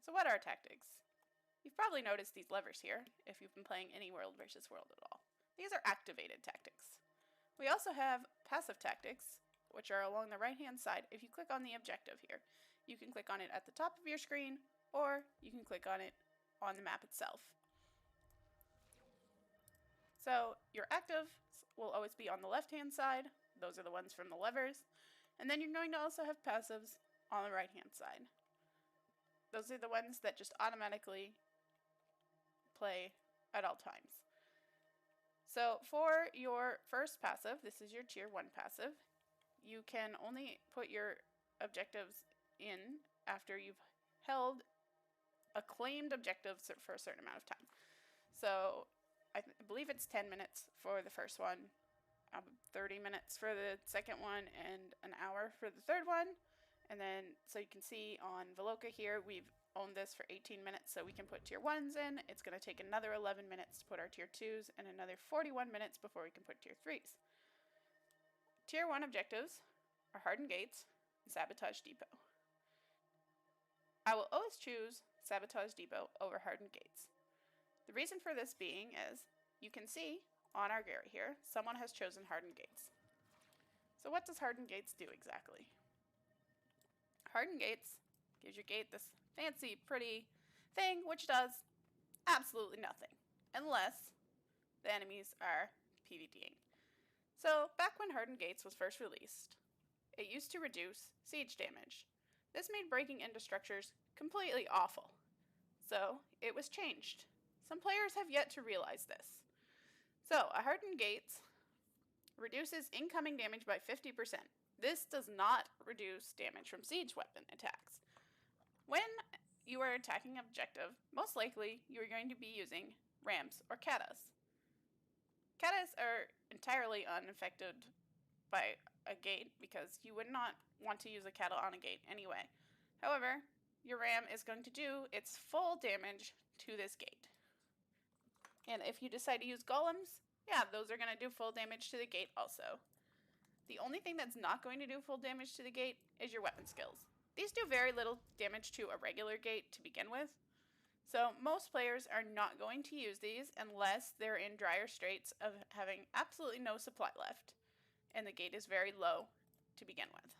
So what are tactics? You've probably noticed these levers here if you've been playing any world versus world at all. These are activated tactics. We also have passive tactics, which are along the right hand side. If you click on the objective here, you can click on it at the top of your screen, or you can click on it on the map itself. So your actives will always be on the left hand side. Those are the ones from the levers. And then you're going to also have passives on the right hand side. Those are the ones that just automatically play at all times. So for your first passive, this is your tier 1 passive, you can only put your objectives in after you've held acclaimed objectives for a certain amount of time. So I believe it's 10 minutes for the first one, 30 minutes for the second one, and an hour for the third one. And then, so you can see on Veloka here, we've owned this for 18 minutes, so we can put tier 1s in. It's going to take another 11 minutes to put our tier 2s, and another 41 minutes before we can put tier 3s. Tier 1 objectives are Hardened Gates and Sabotage Depot. I will always choose Sabotage Depot over Hardened Gates. The reason for this being is, you can see on our Gary here, someone has chosen Hardened Gates. So what does Hardened Gates do exactly? Hardened Gates gives your gate this fancy, pretty thing, which does absolutely nothing, unless the enemies are PvPing. So, back when Hardened Gates was first released, it used to reduce siege damage. This made breaking into structures completely awful. So, it was changed. Some players have yet to realize this. So, a Hardened Gates reduces incoming damage by 50%. This does not reduce damage from siege weapon attacks. When you are attacking an objective, most likely you are going to be using rams or katas. Katas are entirely unaffected by a gate because you would not want to use a kata on a gate anyway. However, your ram is going to do its full damage to this gate. And if you decide to use golems, yeah, those are going to do full damage to the gate also. The only thing that's not going to do full damage to the gate is your weapon skills. These do very little damage to a regular gate to begin with, so most players are not going to use these unless they're in dire straits of having absolutely no supply left, and the gate is very low to begin with.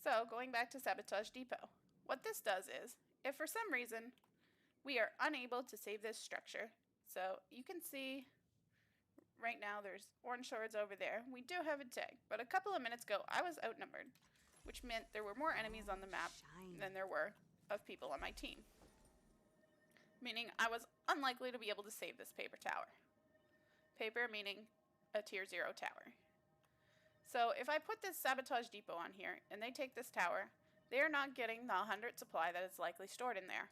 So going back to Sabotage Depot, what this does is, if for some reason we are unable to save this structure, so you can see right now there's orange swords over there. We do have a tag, but a couple of minutes ago I was outnumbered, which meant there were more enemies on the map than there were of people on my team. Meaning I was unlikely to be able to save this paper tower. Paper meaning a tier 0 tower. So if I put this Sabotage Depot on here and they take this tower, they are not getting the 100 supply that is likely stored in there.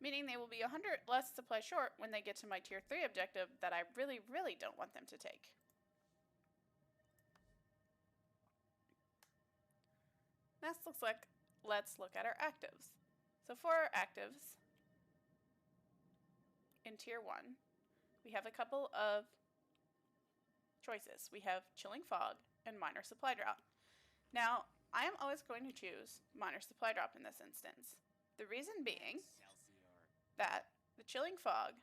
Meaning they will be 100 less supply short when they get to my tier 3 objective that I really, really don't want them to take. Next looks like, let's look at our actives. So for our actives, in tier 1, we have a couple of choices. We have Chilling Fog and Minor Supply Drop. Now, I am always going to choose Minor Supply Drop in this instance. The reason being that the Chilling Fog,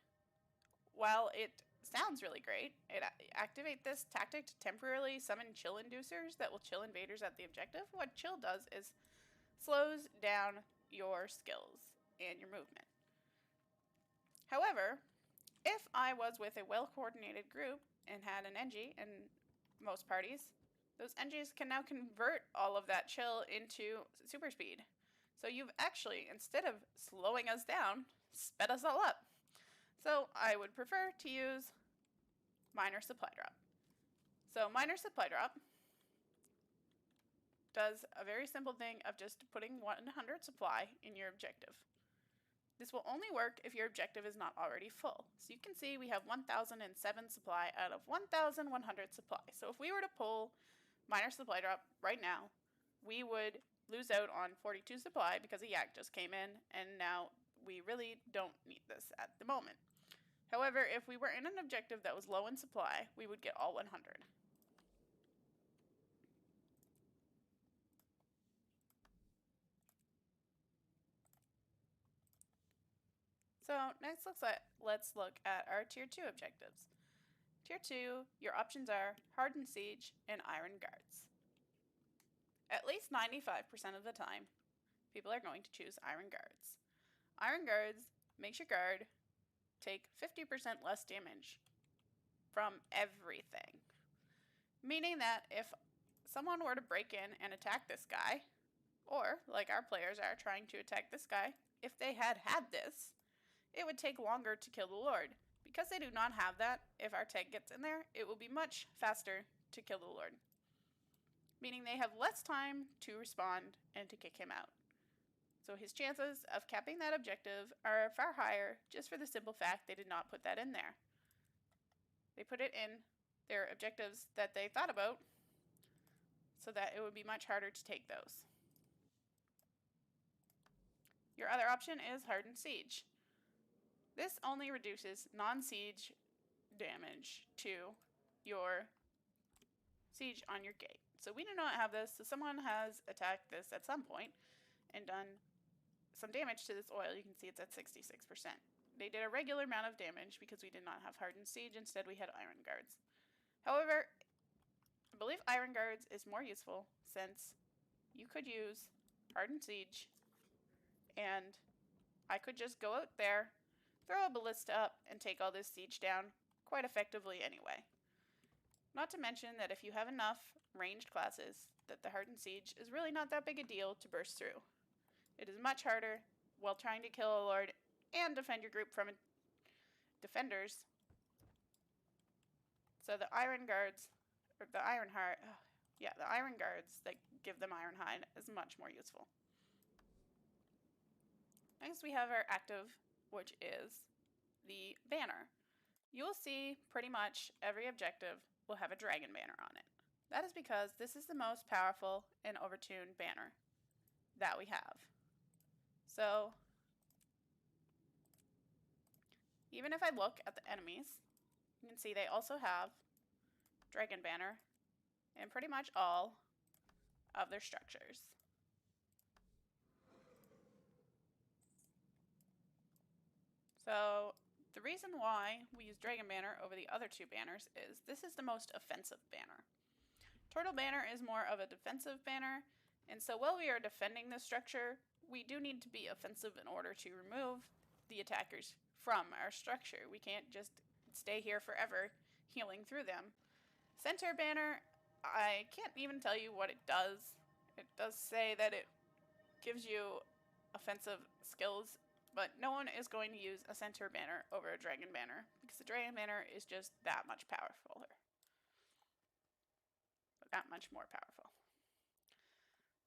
while it sounds really great, it activate this tactic to temporarily summon chill inducers that will chill invaders at the objective. What chill does is slows down your skills and your movement. However, if I was with a well-coordinated group and had an NG in most parties, those NGs can now convert all of that chill into super speed. So you've actually, instead of slowing us down, sped us all up. So I would prefer to use Minor Supply Drop. So Minor Supply Drop does a very simple thing of just putting 100 supply in your objective. This will only work if your objective is not already full. So you can see we have 1007 supply out of 1100 supply. So if we were to pull Minor Supply Drop right now, we would lose out on 42 supply because a yak just came in, and now we really don't need this at the moment. However, if we were in an objective that was low in supply, we would get all 100. So next let's look at our Tier 2 objectives. Tier 2, your options are Hardened Siege and Iron Guards. At least 95% of the time, people are going to choose Iron Guards. Iron Guards makes your guard take 50% less damage from everything. Meaning that if someone were to break in and attack this guy, or like our players are trying to attack this guy, if they had this, it would take longer to kill the Lord. Because they do not have that, if our tank gets in there, it will be much faster to kill the Lord. Meaning they have less time to respond and to kick him out. So his chances of capping that objective are far higher just for the simple fact they did not put that in there. They put it in their objectives that they thought about so that it would be much harder to take those. Your other option is Hardened Siege. This only reduces non-siege damage to your siege on your gate. So we do not have this, so someone has attacked this at some point and done some damage to this oil. You can see it's at 66%. They did a regular amount of damage because we did not have Hardened Siege. Instead, we had Iron Guards. However, I believe Iron Guards is more useful since you could use Hardened Siege and I could just go out there, throw a ballista up, and take all this siege down quite effectively anyway. Not to mention that if you have enough ranged classes, that the Hardened Siege is really not that big a deal to burst through. It is much harder while trying to kill a Lord and defend your group from defenders. So the Iron Guards, or the Iron Heart, the Iron Guards that give them Iron Hide is much more useful. Next we have our active, which is the banner. You will see pretty much every objective will have a dragon banner on it. That is because this is the most powerful and overtuned banner that we have. So even if I look at the enemies, you can see they also have dragon banner in pretty much all of their structures. So the reason why we use Dragon Banner over the other two banners is this is the most offensive banner. Turtle Banner is more of a defensive banner, and so while we are defending this structure, we do need to be offensive in order to remove the attackers from our structure. We can't just stay here forever healing through them. Center Banner, I can't even tell you what it does. It does say that it gives you offensive skills, but no one is going to use a center banner over a dragon banner because the dragon banner is just that much powerful. That much more powerful.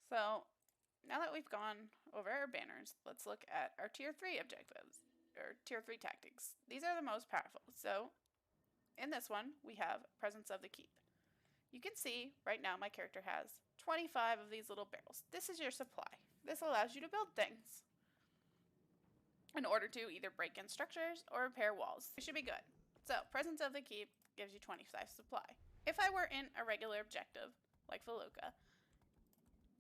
So now that we've gone over our banners, let's look at our tier 3 objectives, or tier 3 tactics. These are the most powerful. So in this one, we have Presence of the Keep. You can see right now my character has 25 of these little barrels. This is your supply. This allows you to build things in order to either break in structures or repair walls. It should be good. So Presence of the Keep gives you 25 supply. If I were in a regular objective, like Feluca,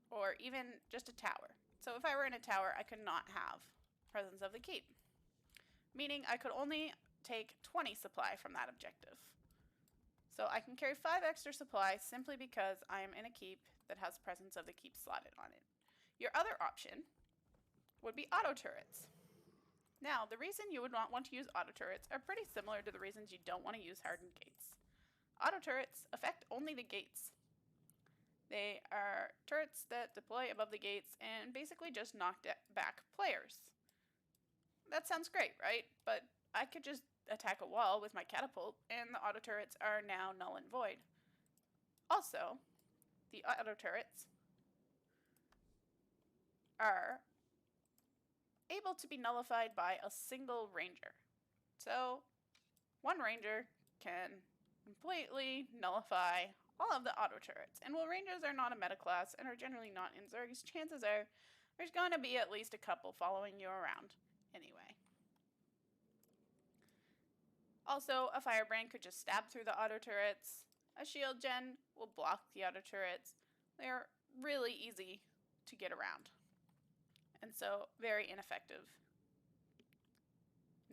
or even just a tower. So if I were in a tower, I could not have Presence of the Keep, meaning I could only take 20 supply from that objective. So I can carry 5 extra supply simply because I am in a keep that has Presence of the Keep slotted on it. Your other option would be auto turrets. Now, the reason you would not want to use auto turrets are pretty similar to the reasons you don't want to use hardened gates. Auto turrets affect only the gates. They are turrets that deploy above the gates and basically just knock back players. That sounds great, right? But I could just attack a wall with my catapult and the auto turrets are now null and void. Also, the auto turrets are able to be nullified by a single ranger. So one ranger can completely nullify all of the auto turrets. And while rangers are not a meta class and are generally not in Zergs, chances are there's going to be at least a couple following you around anyway. Also, a firebrand could just stab through the auto turrets. A shield gen will block the auto turrets. They're really easy to get around, and so very ineffective.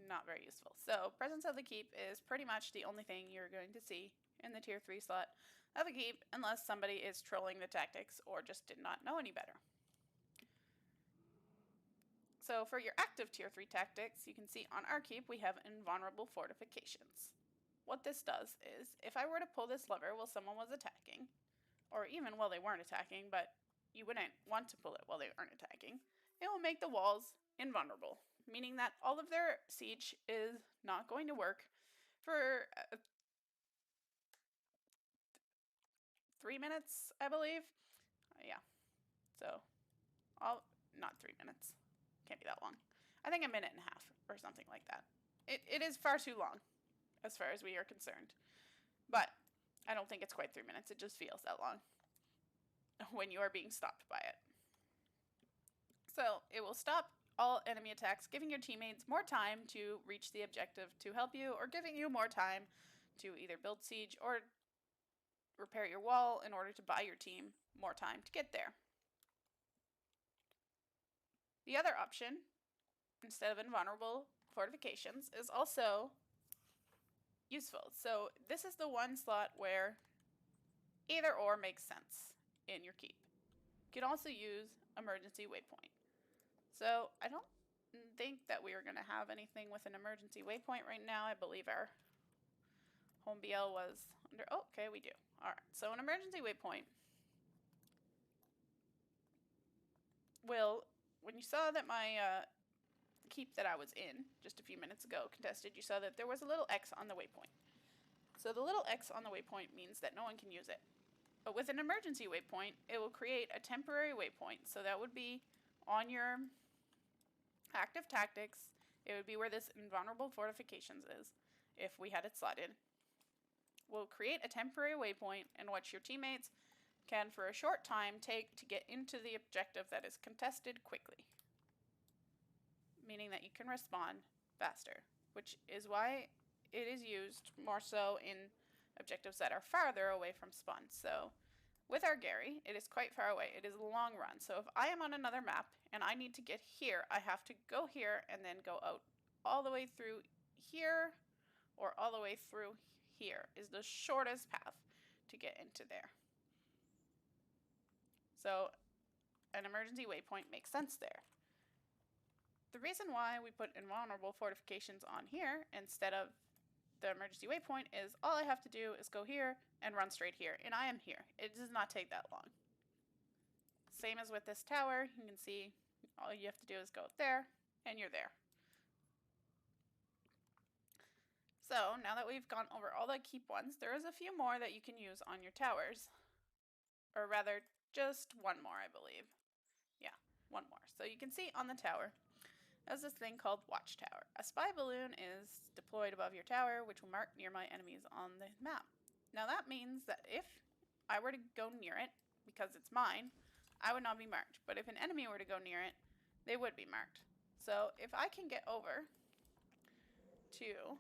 not very useful. So Presence of the Keep is pretty much the only thing you're going to see in the tier 3 slot of a keep unless somebody is trolling the tactics or just did not know any better. So for your active tier 3 tactics, you can see on our keep we have Invulnerable Fortifications. What this does is, if I were to pull this lever while someone was attacking, or even while they weren't attacking, but you wouldn't want to pull it while they aren't attacking, it will make the walls invulnerable, meaning that all of their siege is not going to work for 3 minutes, I believe. Yeah. So, not 3 minutes. Can't be that long. I think a minute and a half or something like that. It is far too long as far as we are concerned. But I don't think it's quite 3 minutes. It just feels that long when you are being stopped by it. So it will stop all enemy attacks, giving your teammates more time to reach the objective to help you, or giving you more time to either build siege or repair your wall in order to buy your team more time to get there. The other option, instead of Invulnerable Fortifications, is also useful. So this is the one slot where either or makes sense in your keep. You can also use Emergency Waypoint. So I don't think that we are going to have anything with an Emergency Waypoint right now. I believe our home BL was under... Oh, okay, we do. Alright, so an Emergency Waypoint will... When you saw that my keep that I was in just a few minutes ago contested, you saw that there was a little X on the waypoint. So the little X on the waypoint means that no one can use it. But with an Emergency Waypoint, it will create a temporary waypoint. So that would be on your active tactics. It would be where this Invulnerable Fortifications is, if we had it slotted. We'll create a temporary waypoint in which your teammates can, for a short time, take to get into the objective that is contested quickly. Meaning that you can respond faster, which is why it is used more so in objectives that are farther away from spawn. So with our Gary, it is quite far away. It is a long run. So if I am on another map and I need to get here, I have to go here and then go out all the way through here, or all the way through here is the shortest path to get into there. So an Emergency Waypoint makes sense there. The reason why we put Invulnerable Fortifications on here instead of the Emergency Waypoint is all I have to do is go here and run straight here, and I am here. It does not take that long. Same as with this tower, you can see all you have to do is go there, and you're there. So now that we've gone over all the keep ones, there is a few more that you can use on your towers. Or rather, just one more, I believe. Yeah, one more. So you can see on the tower, there's this thing called Watchtower. A spy balloon is deployed above your tower, which will mark nearby enemies on the map. Now that means that if I were to go near it, because it's mine, I would not be marked. But if an enemy were to go near it, they would be marked. So if I can get over to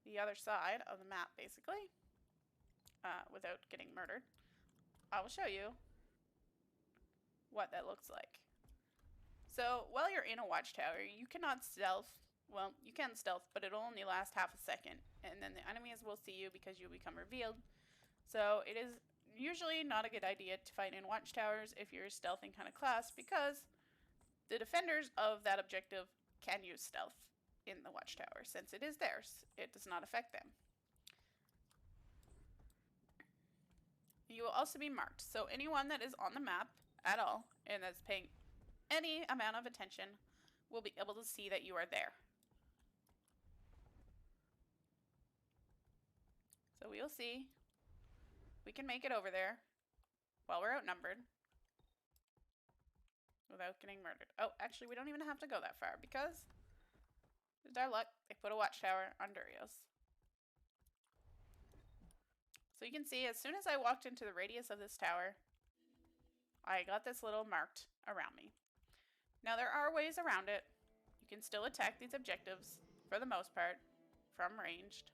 the other side of the map, basically, without getting murdered, I will show you what that looks like. So while you're in a Watchtower, you cannot stealth. Well, you can stealth, but it'll only last half a second, and then the enemies will see you because you'll become revealed. So it is usually not a good idea to fight in Watchtowers if you're a stealthing kind of class, because the defenders of that objective can use stealth in the Watchtower. Since it is theirs, it does not affect them. You will also be marked, so anyone that is on the map at all and that's paying any amount of attention will be able to see that you are there. So we'll see. We can make it over there while we're outnumbered without getting murdered. Oh, actually, we don't even have to go that far because, with our luck, they put a Watchtower on Durios. So you can see, as soon as I walked into the radius of this tower, I got this little marked around me. Now there are ways around it. You can still attack these objectives, for the most part, from ranged.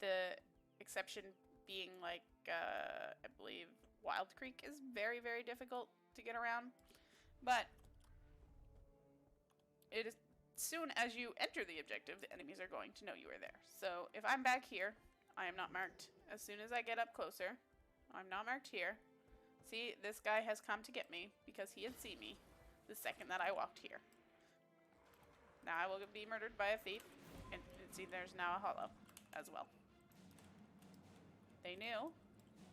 The exception being like, I believe Wild Creek is very, very difficult to get around. But it is soon as you enter the objective, the enemies are going to know you are there. So if I'm back here, I am not marked. As soon as I get up closer, I'm not marked here. See, this guy has come to get me because he had seen me the second that I walked here. Now I will be murdered by a thief, and see, there's now a hollow as well. They knew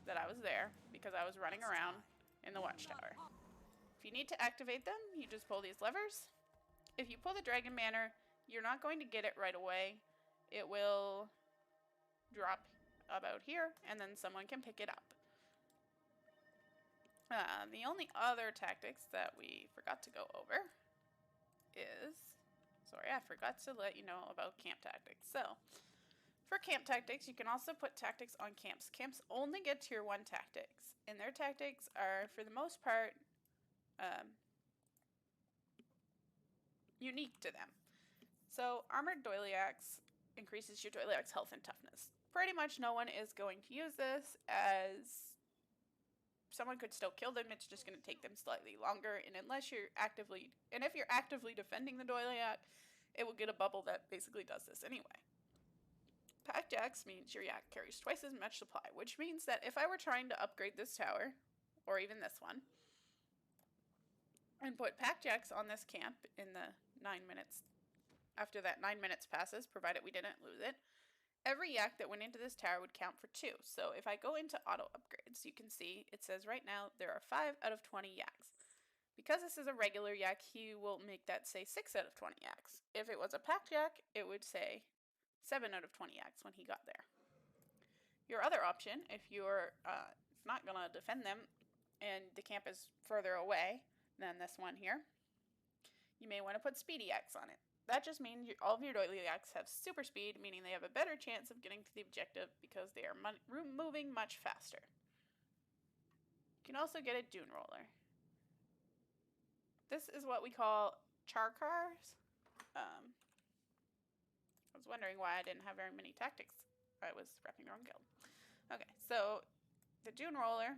that I was there because I was running around in the Watchtower. If you need to activate them, you just pull these levers. If you pull the Dragon Banner, you're not going to get it right away. It will drop about here, and then someone can pick it up. The only other tactics that we forgot to go over is... Sorry, I forgot to let you know about camp tactics. So, for camp tactics, you can also put tactics on camps. Camps only get tier 1 tactics, and their tactics are, for the most part, unique to them. So, Armored Doiliacs increases your Doiliac's health and toughness. Pretty much no one is going to use this, as someone could still kill them, it's just going to take them slightly longer, and unless you're actively, and if you're actively defending the Doiliac, it will get a bubble that basically does this anyway. Packed Jacks means your yak carries twice as much supply, which means that if I were trying to upgrade this tower, or even this one, and put Packed Jacks on this camp in the 9 minutes, after that 9 minutes passes, provided we didn't lose it, every yak that went into this tower would count for 2. So if I go into auto upgrades, you can see it says right now there are 5 out of 20 yaks. Because this is a regular yak, he will make that say 6 out of 20 yaks. If it was a packed yak, it would say 7 out of 20 yaks when he got there. Your other option, if you're not going to defend them and the camp is further away than this one here, you may want to put speedy yaks on it. That just means all of your Doiliacs have super speed, meaning they have a better chance of getting to the objective because they are moving much faster. You can also get a Dune Roller. This is what we call char cars. I was wondering why I didn't have very many tactics. I was prepping the wrong guild. Okay, so the Dune Roller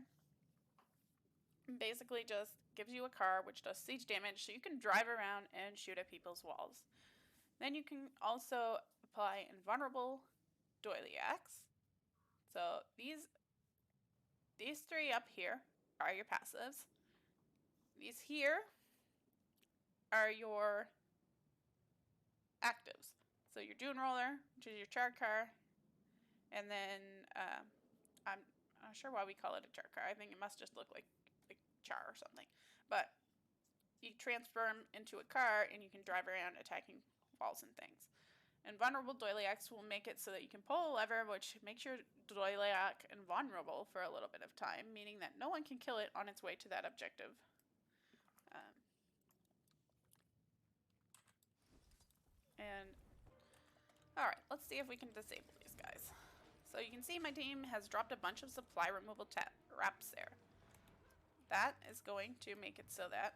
basically just gives you a car which does siege damage, so you can drive around and shoot at people's walls. Then you can also apply Invulnerable Doiliacs. So these 3 up here are your passives. These here are your actives. So your Dune Roller, which is your char car, and then I'm not sure why we call it a char car. I think it must just look like char or something. But you transform into a car and you can drive around attacking walls and things. And Vulnerable Doiliacs will make it so that you can pull a lever which makes your Doiliac invulnerable for a little bit of time, meaning that no one can kill it on its way to that objective. Alright, let's see if we can disable these guys. So you can see my team has dropped a bunch of supply removal wraps there. That is going to make it so that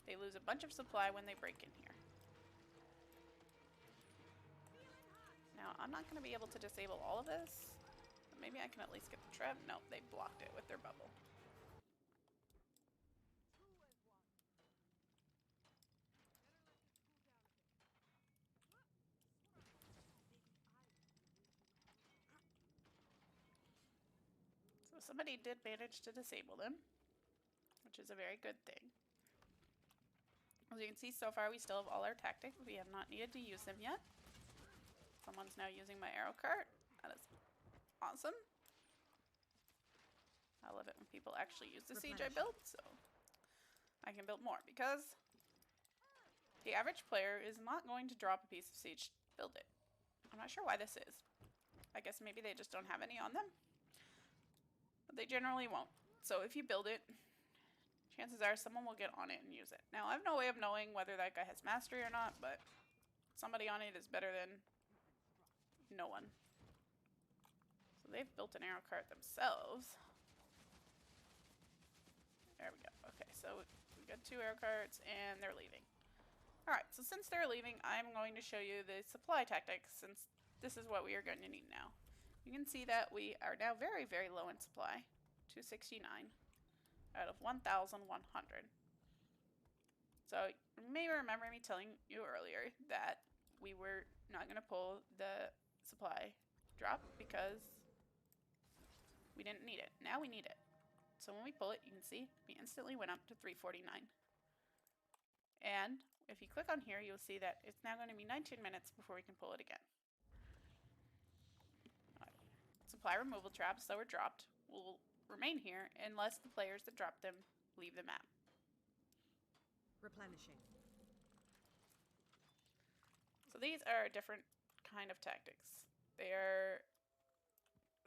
they lose a bunch of supply when they break in here. Now, I'm not going to be able to disable all of this. But maybe I can at least get the trap. Nope, they blocked it with their bubble. So somebody did manage to disable them, which is a very good thing. As you can see, so far we still have all our tactics. We have not needed to use them yet. Someone's now using my arrow cart. That is awesome. I love it when people actually use the siege I built, so I can build more, because the average player is not going to drop a piece of siege to build it. I'm not sure why this is. I guess maybe they just don't have any on them. But they generally won't. So if you build it, chances are someone will get on it and use it. Now, I have no way of knowing whether that guy has mastery or not, but somebody on it is better than no one. So they've built an arrow cart themselves. There we go. Okay, so we got 2 arrow carts and they're leaving. Alright, so since they're leaving, I'm going to show you the supply tactics, since this is what we are going to need now. You can see that we are now very, very low in supply. 269 out of 1,100. So you may remember me telling you earlier that we were not going to pull the supply drop because we didn't need it. Now we need it. So when we pull it, you can see we instantly went up to 349. And if you click on here, you'll see that it's now going to be 19 minutes before we can pull it again. Supply removal traps that were dropped will remain here unless the players that dropped them leave the map. Replenishing. So these are a different kind of tactics. They are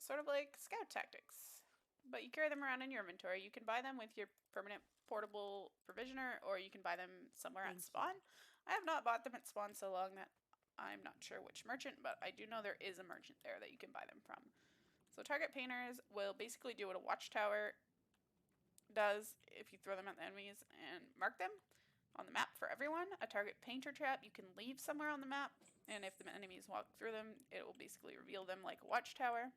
sort of like scout tactics, but you carry them around in your inventory. You can buy them with your permanent portable provisioner, or you can buy them somewhere at spawn. I have not bought them at spawn so long that I'm not sure which merchant, but I do know there is a merchant there that you can buy them from. So target painters will basically do what a Watchtower does if you throw them at the enemies and mark them on the map for everyone. A target painter trap you can leave somewhere on the map, and if the enemies walk through them, it will basically reveal them like a Watchtower.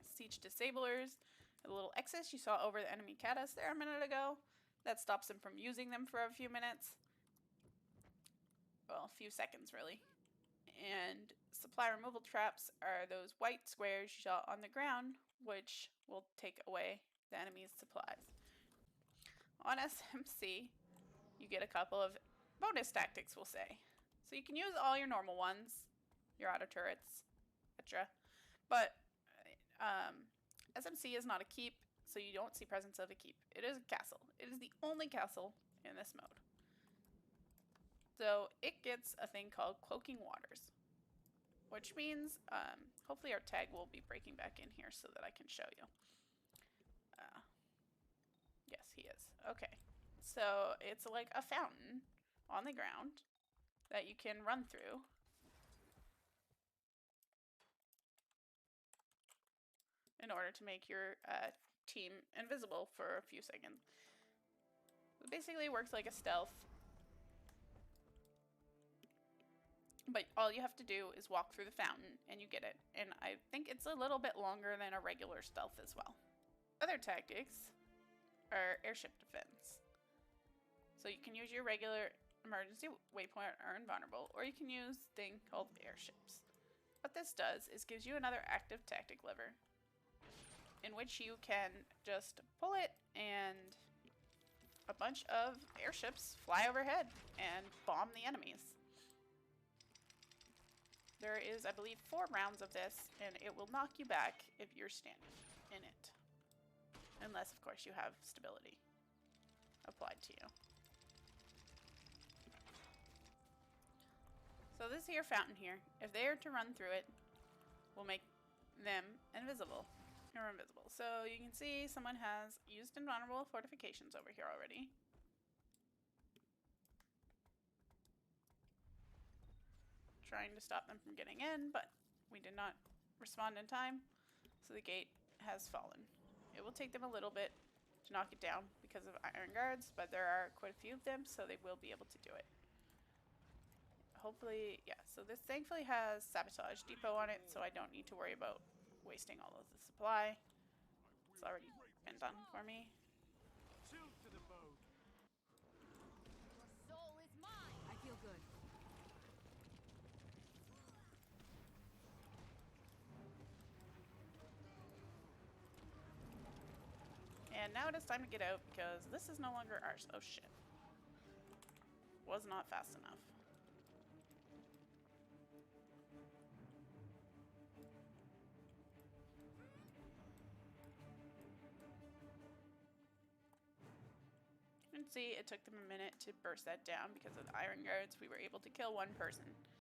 Siege disablers, the little X's you saw over the enemy catus there a minute ago, that stops them from using them for a few minutes. Well, a few seconds really. And supply removal traps are those white squares you saw on the ground, which will take away the enemy's supplies. On SMC, you get a couple of bonus tactics, we'll say. So you can use all your normal ones, your auto turrets, etc. But SMC is not a keep, so you don't see presence of a keep. It is a castle. It is the only castle in this mode. So it gets a thing called Cloaking Waters, which means hopefully our tag will be breaking back in here so that I can show you. Yes, he is. Okay. So it's like a fountain on the ground that you can run through. In order to make your team invisible for a few seconds. It basically works like a stealth. But all you have to do is walk through the fountain and you get it. And I think it's a little bit longer than a regular stealth as well. Other tactics are Airship Defense. So you can use your regular emergency waypoint or invulnerable, or you can use a thing called airships. What this does is gives you another active tactic lever, in which you can just pull it and a bunch of airships fly overhead and bomb the enemies. There is, I believe, 4 rounds of this, and it will knock you back if you're standing in it. Unless, of course, you have stability applied to you. So this here fountain here, if they are to run through it, will make them invisible. Or invisible. So you can see someone has used Invulnerable Fortifications over here already. Trying to stop them from getting in, but we did not respond in time, so the gate has fallen. It will take them a little bit to knock it down because of iron guards, but there are quite a few of them, so they will be able to do it. Hopefully, yeah, so this thankfully has Sabotage Depot on it, so I don't need to worry about wasting all of the supply. It's already been done for me. Your soul is mine. I feel good. And now it is time to get out because this is no longer ours. Oh shit. Was not fast enough. And see, it took them a minute to burst that down because of the iron guards. We were able to kill one person.